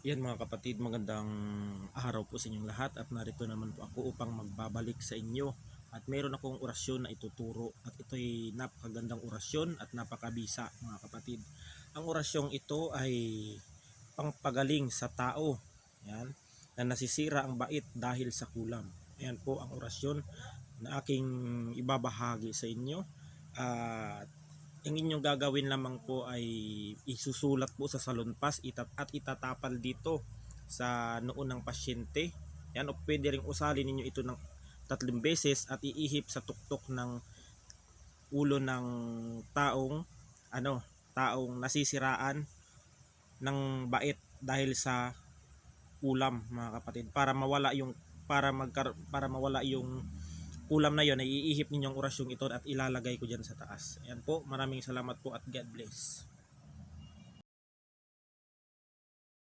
Yan mga kapatid, magandang araw po sa inyong lahat at narito naman po ako upang magbabalik sa inyo at meron akong orasyon na ituturo at ito'y napakagandang orasyon at napakabisa mga kapatid. Ang orasyong ito ay pangpagaling sa tao, yan, na nasisira ang bait dahil sa kulam. Ayan po ang orasyon na aking ibabahagi sa inyo at ang inyong gagawin lamang po ay isusulat po sa salonpas at itatapal dito sa noo ng pasyente. Yan, o pwede ring usalin ninyo ito ng 3 beses at iihip sa tuktok ng ulo ng taong taong nasisiraan ng bait dahil sa ulam mga kapatid, para mawala yung ulam na yon ay iihip ninyong orasyong ito at ilalagay ko dyan sa taas. Ayan po, maraming salamat po at God bless.